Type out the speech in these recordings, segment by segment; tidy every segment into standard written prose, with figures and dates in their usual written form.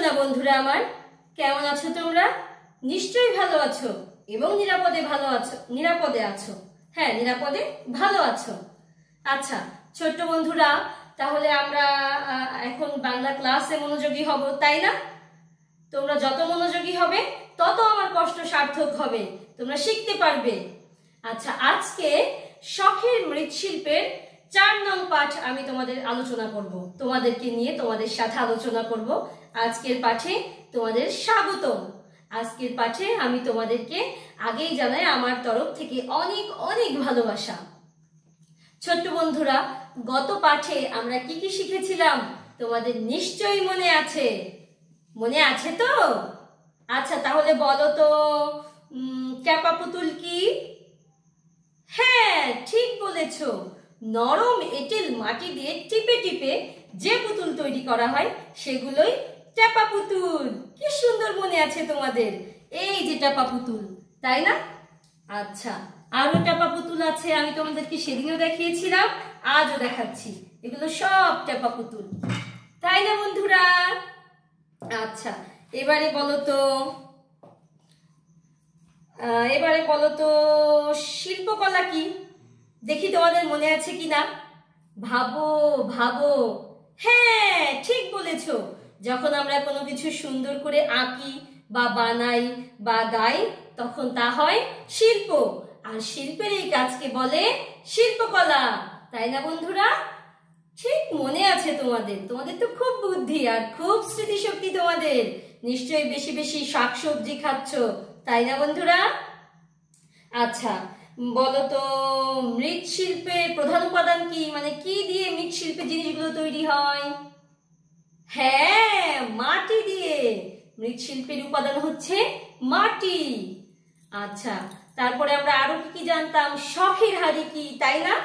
সোনা বন্ধুরা আমার, কেমন আছো তোমরা? নিশ্চয়ই ভালো আছো এবং নিরাপদে ভালো আছো, নিরাপদে আছো। হ্যাঁ, নিরাপদে ভালো আছো। আচ্ছা ছোট্ট বন্ধুরা, তাহলে আমরা এখন বাংলা ক্লাসে মনোযোগী হব, তাই না? তোমরা যত মনোযোগী হবে তত আমার কষ্ট সার্থক হবে, তোমরা শিখতে পারবে। আচ্ছা, আজকে শখের মৃৎশিল্পের 4 নং পাঠ আমি তোমাদের আলোচনা করব, তোমাদেরকে নিয়ে তোমাদের সাথে আলোচনা করব। আজকের পাঠে তোমাদের স্বাগতম। আজকের পাঠে আমি তোমাদেরকে আগেই জানাই আমার তরফ থেকে অনেক অনেক ভালোবাসা। ছোট্ট বন্ধুরা, গত পাঠে আমরা কি কি শিখেছিলাম তোমাদের নিশ্চয়ই মনে আছে? মনে আছে তো? আচ্ছা তাহলে বলো তো, ক্যাপা পুতুল কি? হ্যাঁ, ঠিক বলেছো। নরম এঁটেল মাটি দিয়ে টিপে টিপে যে পুতুল তৈরি করা হয় সেগুলোই টেপা পুতুল। কি সুন্দর মনে আছে তোমাদের। এই যে টেপা পুতুল, তাই না? আচ্ছা, আরো টেপা পুতুল আছে, আমি তোমাদেরকে সেদিনও দেখিয়েছিলাম, আজও দেখাচ্ছি। এগুলো সব টেপা পুতুল, তাই না বন্ধুরা? আচ্ছা, এবারে বলো তো শিল্পকলা কি? দেখি তোমাদের মনে আছে কিনা, ভাবো ভাবো। হ্যাঁ, ঠিক বলেছো। যখন আমরা কোনো কিছু সুন্দর করে আঁকি বা বানাই বা গাই তখন তা হয় শিল্প, আর শিল্পের এই কাজকে বলে শিল্পকলা, তাই না বন্ধুরা? ঠিক মনে আছে তোমাদের। তোমাদের তো খুব বুদ্ধি আর খুব স্মৃতিশক্তি তোমাদের। নিশ্চয়ই বেশি বেশি শাকসবজি খাচ্ছ, তাই না বন্ধুরা? আচ্ছা বলো তো, মৃৎশিল্পের প্রধান উপাদান কি? মানে কি দিয়ে মৃৎশিল্পের জিনিসগুলো তৈরি হয়? হ্যাঁ, মাটি দিয়ে। মৃৎশিল্পের উপাদান হচ্ছে মাটি। আচ্ছা, তারপরে আমরা আরো কি জানতাম? শখের হাড়ি কি, তাই না?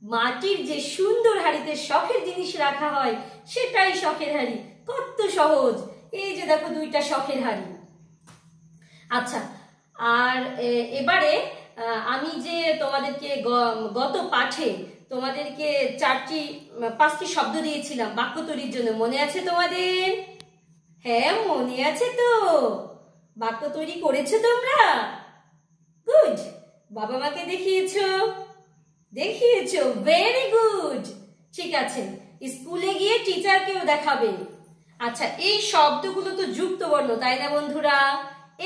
মাটির যে সুন্দর হাড়িতে শখের জিনিস রাখা হয় সেটাই শখের হাড়ি। কত সহজ। এই যে দেখো, 2টা শখের হাড়ি। আচ্ছা, আর এবারে আমি যে তোমাদেরকে গত পাঠে তোমাদেরকে 5টি শব্দ দিয়েছিলাম বাক্য তৈরির জন্য, মনে আছে তোমাদের? হ্যাঁ, মনে আছে তো। বাক্য তৈরি করেছো তোমরা? গুড। বাবা মাকে দেখিয়েছো? Very good. ঠিক আছে, স্কুলে গিয়ে টিচারকেও দেখাবে। আচ্ছা, এই শব্দগুলো তো যুক্ত বর্ণ, তাই না বন্ধুরা?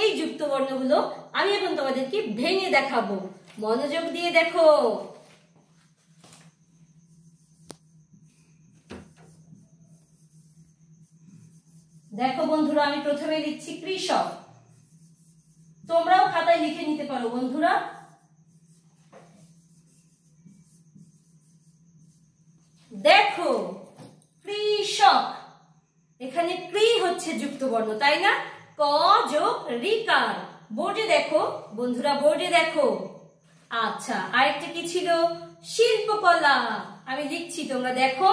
এই যুক্ত বর্ণগুলো আমি এখন তোমাদেরকে ভেঙে দেখাবো। মনোযোগ দিয়ে দেখো। দেখো বন্ধুরা, আমি প্রথমে লিখছি কৃষক। তোমরাও খাতায় লিখে নিতে পারো বন্ধুরা। দেখো, কৃষক। এখানে কৃ হচ্ছে যুক্ত বর্ণ, তাই না? ক যোগ রিকার। বোর্ডে দেখো বন্ধুরা, বোর্ডে দেখো। আচ্ছা, আরেকটা কি ছিল? শিল্পকলা। আমি লিখছি, তোমরা দেখো।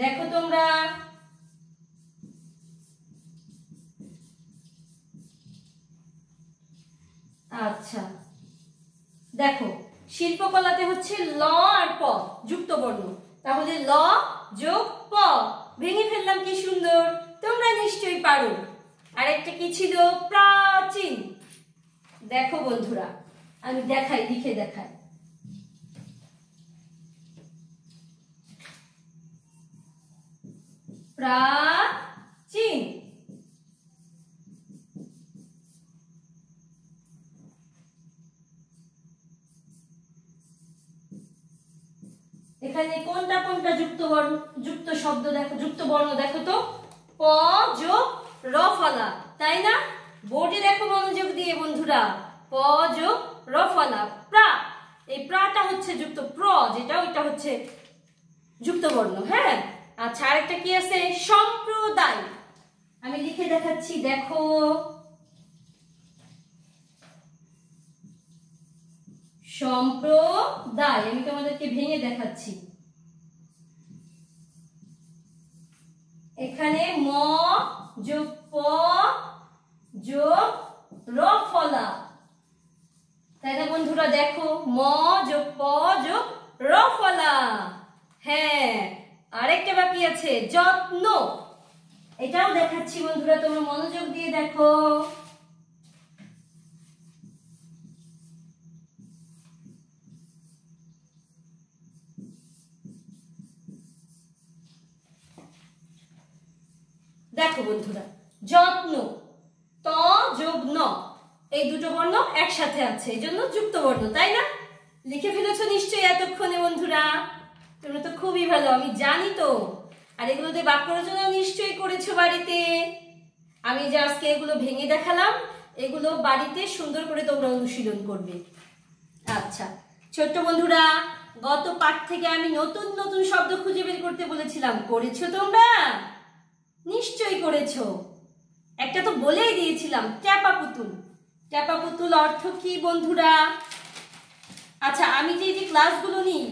দেখো তোমরা। আচ্ছা দেখো, শিল্পকলাতে হচ্ছে ল আর প যুক্ত বর্ণ, তাহলে ল যোগ প। ভেঙে ফেললাম, কি সুন্দর। তোমরা নিশ্চয়ই পারো। আরেকটা কি ছিল? প্রাচীন। দেখো বন্ধুরা, আমি দেখাই, লিখে দেখাই। প্রাচীন। এখানে কোনটা কোনটা যুক্ত শব্দ দেখো, যুক্ত বর্ণ দেখো তো। প যোগ র ফলা, তাই না? বোর্ডে দেখো মনোযোগ দিয়ে বন্ধুরা। প যোগ র ফলা, প্রা। এই প্রাটা হচ্ছে যুক্ত, প্র যেটা ওইটা হচ্ছে যুক্ত বর্ণ। হ্যাঁ, আচ্ছা, আরেকটা কি আছে? সম্প্রদায়। আমি লিখে দেখাচ্ছি, দেখো। সম্প্রদায়। আমি তোমাদেরকে ভেঙে দেখাচ্ছি। এখানে এখানে ম যোগ প যোগ র ফলা, তাই না বন্ধুরা? দেখো ম যোগ প যোগ র ফলা। হ্যাঁ, আরেকটা বাকি আছে যত্ন, এটাও দেখাচ্ছি বন্ধুরা, তোমরা মনোযোগ দিয়ে দেখো। দেখো বন্ধুরা, যত্ন ত যোগ ন, এই দুটো বর্ণ একসাথে আছে, এই জন্য যুক্ত বর্ণ, তাই না? লিখে ফেলেছো নিশ্চয়ই এতক্ষণে বন্ধুরা, তোমরা তো খুবই ভালো, আমি জানি তো। আর এগুলোতে বাক্য রচনা নিশ্চয়ই করেছো বাড়িতে। আমি যে আজকে এগুলো ভেঙে দেখালাম, এগুলো বাড়িতে সুন্দর করে তোমরা অনুশীলন করবে। আচ্ছা ছোট্ট বন্ধুরা, গত পাঠ থেকে আমি নতুন নতুন শব্দ খুঁজে বের করতে বলেছিলাম, করেছো তোমরা? নিশ্চয়ই করেছো। একটা তো বলেই দিয়েছিলাম, ট্যাপা পুতুল। ট্যাপা পুতুল অর্থ কি বন্ধুরা? আচ্ছা, আমি যে ক্লাসগুলো নিই,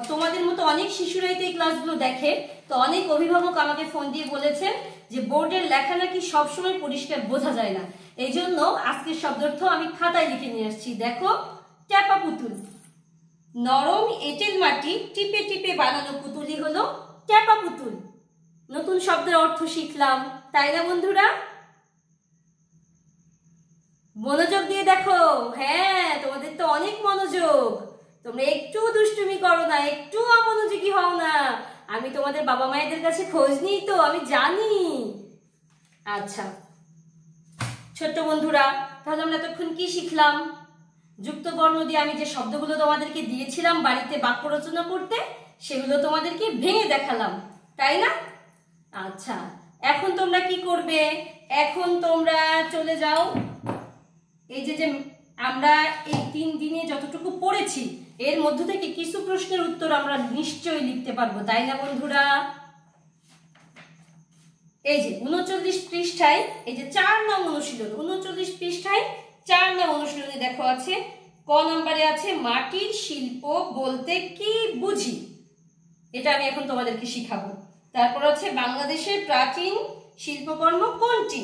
তোমাদের মতো অনেক শিশুরাই তো এই ক্লাসগুলো দেখে, তো অনেক অভিভাবক আমাকে ফোন দিয়ে বলেছেন যে বোর্ডের লেখা নাকি সবসময় পরিষ্কার বোঝা যায় না, এই জন্য আজকের শব্দার্থ আমি খাতায় লিখে নিয়ে আসছি। দেখো, ট্যাপা পুতুল, নরম এঁটেল মাটি টিপে টিপে বানানো পুতুলই হলো ট্যাপা পুতুল। নতুন শব্দের অর্থ শিখলাম, তাই না বন্ধুরা? মনোযোগ দিয়ে দেখো। হ্যাঁ, তোমাদের তো অনেক মনোযোগ, তোমরা একটু দুষ্টুমি করো না, একটু অমনোযোগী হও না। আমি তোমাদের বাবা মায়েদের কাছে খোঁজ নিই তো, আমি জানি। আচ্ছা ছোট্ট বন্ধুরা, তাহলে আমরা এতক্ষণ কি শিখলাম? যুক্ত বর্ণ দিয়ে আমি যে শব্দগুলো তোমাদেরকে দিয়েছিলাম বাড়িতে বাক্য রচনা করতে, সেগুলো তোমাদেরকে ভেঙে দেখালাম, তাই না? আচ্ছা, এখন তোমরা কি করবে? এখন তোমরা চলে যাও, এই যে আমরা এই 3 দিনে যতটুকু পড়েছি এর মধ্য থেকে কিছু প্রশ্নের উত্তর আমরা নিশ্চয়ই লিখতে পারবো, তাই না বন্ধুরা? এই যে 39 পৃষ্ঠায়, এই যে 4 নং অনুশীলন, 39 পৃষ্ঠায় 4 নং অনুশীলনে দেখো আছে, ক নম্বরে আছে মাটির শিল্প বলতে কি বুঝি, এটা আমি এখন তোমাদেরকে শিখাবো। তারপর আছে বাংলাদেশের প্রাচীন শিল্পকর্ম কোনটি,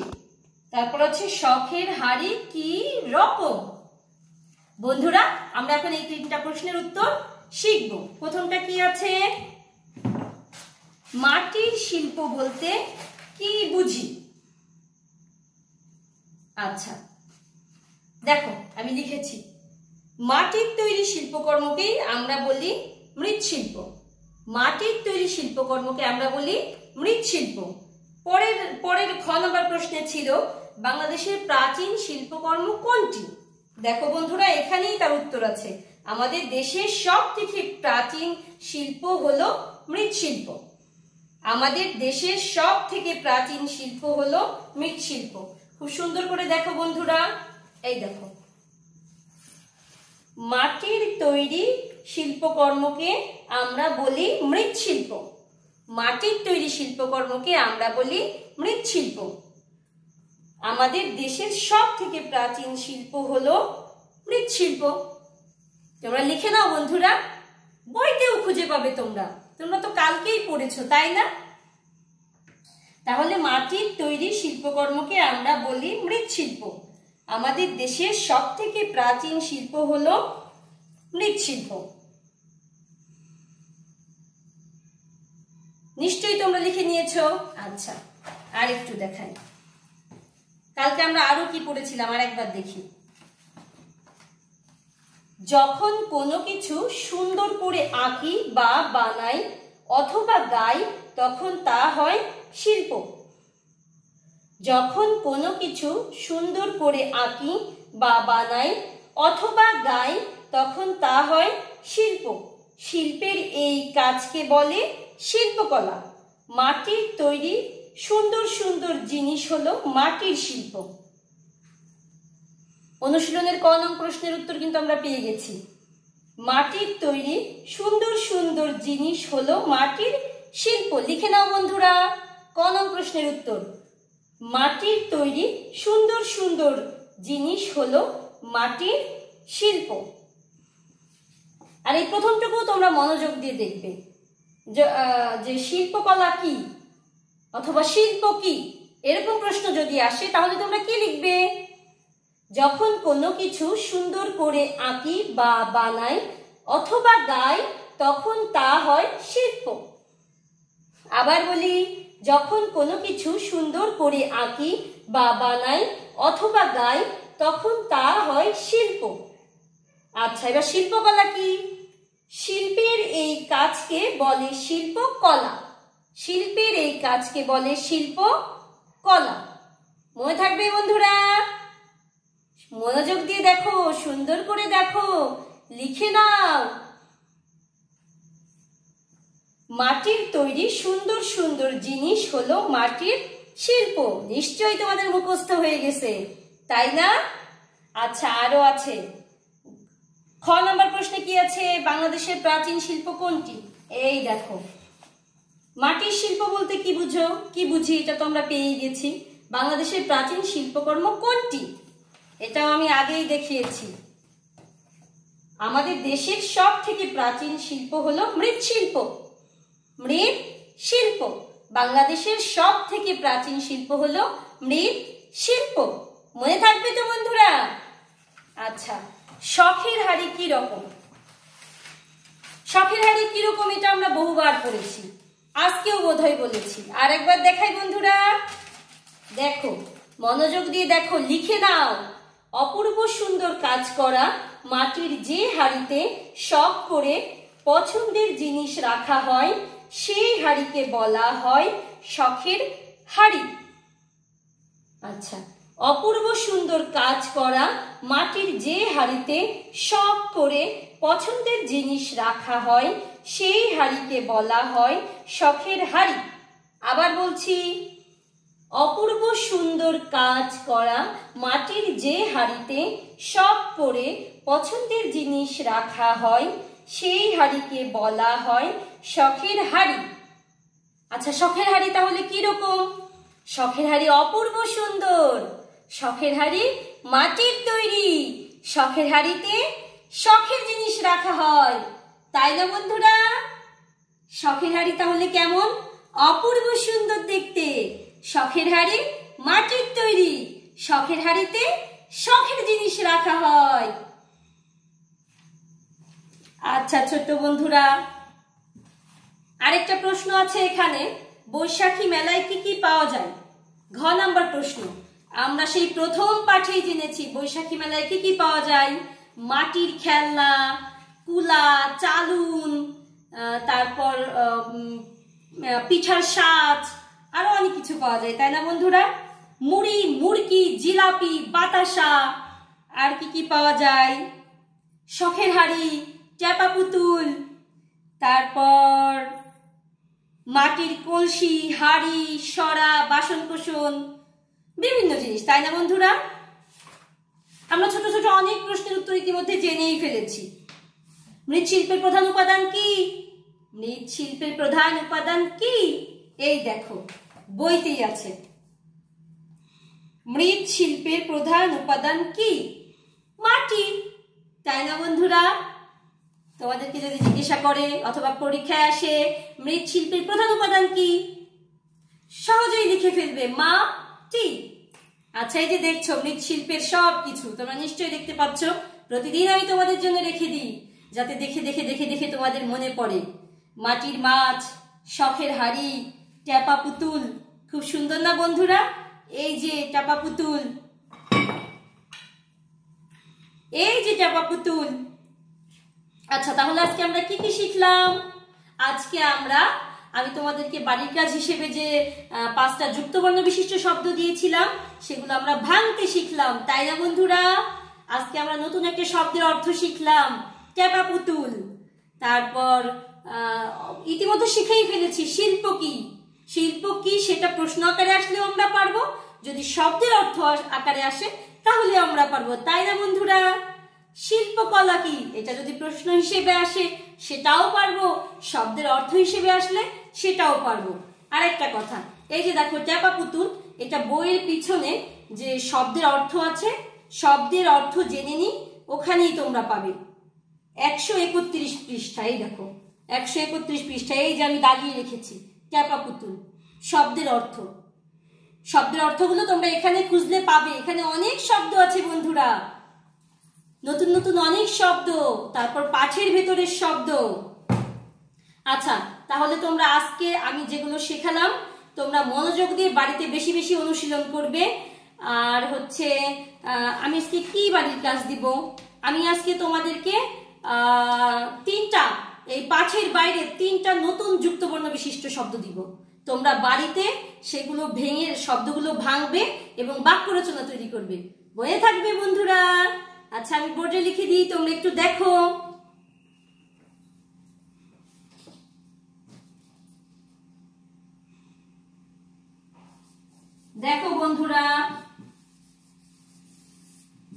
তারপর আছে শখের হাড়ি কি রকম। বন্ধুরা, আমরা এখন এই 3টা প্রশ্নের উত্তর শিখব। প্রথমটা কি আছে? মাটির শিল্প বলতে কি বুঝি। আচ্ছা দেখো, আমি লিখেছি মাটির তৈরি শিল্পকর্মকেই আমরা বলি মৃৎশিল্প। মাটির তৈরি শিল্পকর্মকে আমরা বলি মৃৎশিল্প। পরের খ নম্বর প্রশ্নে ছিল বাংলাদেশের প্রাচীন শিল্পকর্ম কোনটি। দেখো বন্ধুরা, এখানেই তার উত্তর আছে, আমাদের দেশের সব থেকে প্রাচীন শিল্প হলো মৃৎশিল্প। আমাদের দেশের সব থেকে প্রাচীন শিল্প হলো মৃৎশিল্প। খুব সুন্দর করে দেখো বন্ধুরা, এই দেখো, মাটির তৈরি শিল্পকর্মকে আমরা বলি মৃৎশিল্প। মাটির তৈরি শিল্পকর্মকে আমরা বলি মৃৎশিল্প। আমাদের দেশের সব থেকে প্রাচীন শিল্প হলো মৃৎশিল্প। তোমরা লিখে নাও বন্ধুরা, বইতেও খুঁজে পাবে তোমরা, তোমরা তো কালকেই পড়েছো, তাই না? তাহলে মাটির তৈরি শিল্পকর্মকে আমরা বলি মৃৎশিল্প। আমাদের দেশের সব থেকে প্রাচীন শিল্প হলো মৃৎশিল্প। নিশ্চয়ই তোমরা লিখে নিয়েছো। আচ্ছা, আর একটু দেখাই, কালকে আমরা আরো কি পড়েছিলাম আর একবার দেখি। যখন কোনো কিছু সুন্দর করে আঁকি বা বানাই অথবা গাই, তখন তা হয় শিল্প। যখন কোনো কিছু সুন্দর করে আঁকি বা বানাই অথবা গাই, তখন তা হয় শিল্প। শিল্পের এই কাজকে বলে শিল্পকলা। মাটির তৈরি সুন্দর সুন্দর জিনিস হলো মাটির শিল্প। অনুশীলনের ক নং প্রশ্নের উত্তর কিন্তু আমরা পেয়ে গেছি। মাটির তৈরি সুন্দর সুন্দর জিনিস হলো মাটির শিল্প। লিখে নাও বন্ধুরা, ক নং প্রশ্নের উত্তর মাটির তৈরি সুন্দর সুন্দর জিনিস হলো মাটির শিল্প। আর এই প্রথমটুকু তোমরা মনোযোগ দিয়ে দেখবে যে শিল্পকলা কি। অথবা শিল্প কি, এরকম প্রশ্ন যদি আসে তাহলে তোমরা কি লিখবে? যখন কোনো কিছু সুন্দর করে আঁকি বা বানাই অথবা গাই তখন তা হয় শিল্প। আবার বলি, যখন কোনো কিছু সুন্দর করে আঁকি বা বানাই অথবা গাই তখন তা হয় শিল্প। আচ্ছা, এবার শিল্পকলা কি? শিল্পের এই কাজকে বলে শিল্পকলা। শিল্পের এই কাজকে বলে শিল্পকলা। মনে থাকবে বন্ধুরা? মনোযোগ দিয়ে দেখো, সুন্দর করে দেখো, লিখে নাও। মাটির তৈরি সুন্দর সুন্দর জিনিস হলো মাটির শিল্প। নিশ্চয়ই তোমাদের মুখস্থ হয়ে গেছে, তাই না? আচ্ছা, আরো আছে। খ নম্বর প্রশ্নে কি আছে? বাংলাদেশের প্রাচীন শিল্প কোনটি? এই দেখো, মাটির শিল্প বলতে কি বুঝো, কি বুঝি এটা তো আমরা পেয়ে গেছি। বাংলাদেশের প্রাচীন শিল্পকর্ম কোনটি? এটাও আমি আগেই দেখিয়েছি। আমাদের দেশের সব থেকে প্রাচীন শিল্প হলো মৃৎশিল্প। মৃৎশিল্প বাংলাদেশের সব থেকে প্রাচীন শিল্প হলো মৃৎশিল্প। মনে থাকবে তো বন্ধুরা? আচ্ছা, শখের হাড়ি কি রকম? শখের হাড়ি কি রকম এটা আমরা বহুবার পড়েছি, আজকেও বোধহয় বলেছি। আর একবার দেখাই বন্ধুরা, দেখো, মনোযোগ দিয়ে দেখো, লিখে নাও। অপূর্ব সুন্দর কাজ করা মাটির যে হাড়িতে শখ করে পছন্দের জিনিস রাখা হয় সেই হাড়িকে বলা হয় শখের হাড়ি। আচ্ছা, অপূর্ব সুন্দর কাজ করা মাটির যে হাড়িতে শখ করে পছন্দের জিনিস রাখা হয় সেই হাড়িকে বলা হয় শখের হাড়ি। আবার বলছি, অপূর্ব সুন্দর কাজ করা মাটির যে হাড়িতে শখ করে পছন্দের জিনিস রাখা হয় সেই হাড়িকে বলা হয় শখের হাড়ি। আচ্ছা, শখের হাড়ি তাহলে কি রকম? শখের হাড়ি অপূর্ব সুন্দর, শখের হাড়ি মাটির তৈরি, শখের হাড়িতে শখের জিনিস রাখা হয়, তাই না বন্ধুরা? শখের হাড়ি তাহলে কেমন? অপূর্ব সুন্দর দেখতে, শখের হাড়ি মাটির তৈরি, শখের হাড়িতে শখের জিনিস রাখা হয়। আচ্ছা ছোট্ট বন্ধুরা, আরেকটা প্রশ্ন আছে এখানে, বৈশাখী মেলায় কি কি পাওয়া যায়? ঘ নাম্বার প্রশ্ন। আমরা সেই প্রথম পাঠেই জেনেছি বৈশাখী মেলায় কি কি পাওয়া যায়। মাটির খেলনা, কুলা, চালুন, তারপর পিঠার সাজ, আরো অনেক কিছু পাওয়া যায়, তাই না বন্ধুরা? মুড়ি, মুড়কি, জিলাপি, বাতাসা, আর কি কি পাওয়া যায়? শখের হাড়ি, টেপা পুতুল, তারপর মাটির কলসি, হাড়ি, সরা, বাসন কোসন, বিভিন্ন জিনিস, তাই না বন্ধুরা? আমরা ছোট ছোট অনেক প্রশ্নের উত্তর ইতিমধ্যে জেনেই ফেলেছি। মৃৎশিল্পের প্রধান উপাদান কি? মৃৎশিল্পের প্রধান উপাদান কি? এই দেখো, বইতেই আছে। মৃৎশিল্পের প্রধান উপাদান কি? মাটি, তাই না বন্ধুরা? তোমাদেরকে যদি জিজ্ঞাসা করে অথবা পরীক্ষায় আসে মৃৎশিল্পের প্রধান উপাদান কি, সহজেই লিখে ফেলবে মাটি। আচ্ছা, এই যে দেখছো মৃৎশিল্পের সব কিছু তোমরা নিশ্চয়ই দেখতে পাচ্ছ। প্রতিদিন আমি তোমাদের জন্য রেখে দিই, যাতে দেখে দেখে দেখে দেখে তোমাদের মনে পড়ে। মাটির মাছ, শখের হাড়ি, টেপা পুতুল, খুব সুন্দর না বন্ধুরা? এই যে টেপা পুতুল, এই যে টেপা পুতুল। আচ্ছা, তাহলে আজকে আমরা কি কি শিখলাম? আজকে আমি তোমাদেরকে বাড়ির কাজ হিসেবে যে 5টা যুক্তবর্ণ বিশিষ্ট শব্দ দিয়েছিলাম সেগুলো আমরা ভাঙতে শিখলাম, তাই না বন্ধুরা? আজকে আমরা নতুন একটা শব্দের অর্থ শিখলাম, টেপা পুতুল। তারপর ইতিমধ্যে শিখেই ফেলেছি শিল্প কি। শিল্প কি সেটা প্রশ্ন আকারে আসলেও আমরা পারবো, যদি শব্দের অর্থ আকারে আসে তাহলে আমরা পারবো, তাই না বন্ধুরা? শিল্পকলা কি, এটা যদি প্রশ্ন হিসেবে আসে সেটাও পারবো, শব্দের অর্থ হিসেবে আসলে সেটাও পারবো। আরেকটা কথা, এই যে দেখো টেপা পুতুল, এটা বইয়ের পিছনে যে শব্দের অর্থ আছে, শব্দের অর্থ জেনে নি, ওখানেই তোমরা পাবে। 131 পৃষ্ঠা, এই দেখো 131 পৃষ্ঠা, এই যে আমি দাগিয়ে রেখেছি টেপা পুতুল। শব্দের অর্থ। শব্দের অর্থগুলো তোমরা এখানে খুঁজলে পাবে। এখানে অনেক শব্দ আছে বন্ধুরা, নতুন নতুন অনেক শব্দ, তারপর পাঠের ভেতরের শব্দ। আচ্ছা, তাহলে তোমরা আজকে আমি যেগুলো শেখালাম তোমরা মনোযোগ দিয়ে বাড়িতে বেশি বেশি অনুশীলন করবে। আর হচ্ছে আমি আজকে কি বাড়ির কাজ দিব, আমি আজকে তোমাদেরকে তিনটা, এই পাঠের বাইরে তিনটা নতুন যুক্তবর্ণ বিশিষ্ট শব্দ দিব। তোমরা বাড়িতে সেগুলো ভেঙে শব্দগুলো ভাঙবে এবং বাক্য রচনা তৈরি করবে। মনে থাকবে বন্ধুরা? আচ্ছা, আমি বোর্ডে লিখে দিই, তোমরা একটু দেখো। দেখো বন্ধুরা,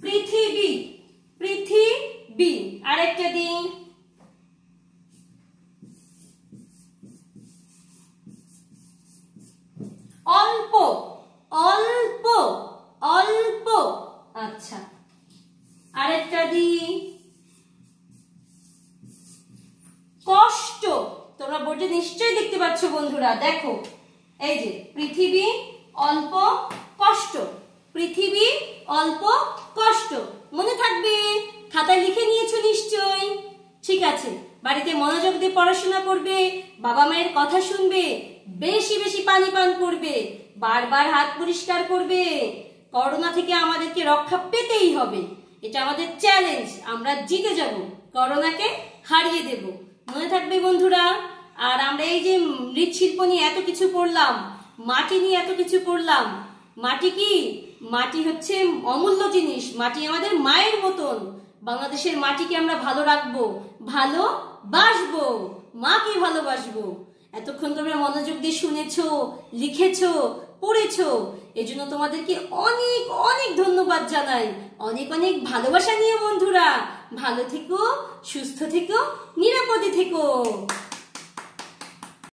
পৃথিবী, পৃথিবী। আরেকটা দিন, অল্প, অল্প, অল্প। আচ্ছা, আরেকটা দিন, কষ্ট। তোমরা বোর্ডে নিশ্চয়ই দেখতে পাচ্ছ বন্ধুরা, দেখো এই যে পৃথিবী, অল্প, কষ্ট। পৃথিবী, অল্প, কষ্ট। মনে থাকবে? খাতায় লিখে নিয়েছো নিশ্চয়ই। ঠিক আছে, বাড়িতে মনোযোগ দিয়ে পড়াশোনা করবে, বাবা মায়ের কথা শুনবে, বেশি বেশি পানি পান করবে, বারবার হাত পরিষ্কার করবে। করোনা থেকে আমাদেরকে রক্ষা পেতেই হবে, এটা আমাদের চ্যালেঞ্জ। আমরা জিতে যাব, করোনাকে হারিয়ে দেব। মনে থাকবে বন্ধুরা? আর আমরা এই যে মৃৎশিল্প নিয়ে এত কিছু পড়লাম, মাটি নিয়ে এত কিছু পড়লাম। মাটি কি? মাটি হচ্ছে অমূল্য জিনিস, মাটি আমাদের মায়ের মতন। বাংলাদেশের মাটিকে আমরা ভালো রাখবো, ভালোবাসবো, মাকে ভালোবাসবো। এতক্ষণ তোমরা মনোযোগ দিয়ে শুনেছো, লিখেছো, পড়েছো, এজন্য তোমাদেরকে অনেক অনেক ধন্যবাদ জানাই। অনেক অনেক ভালোবাসা নিয়ে বন্ধুরা। ভালো থেকো, সুস্থ থেকো, নিরাপদে থেকো।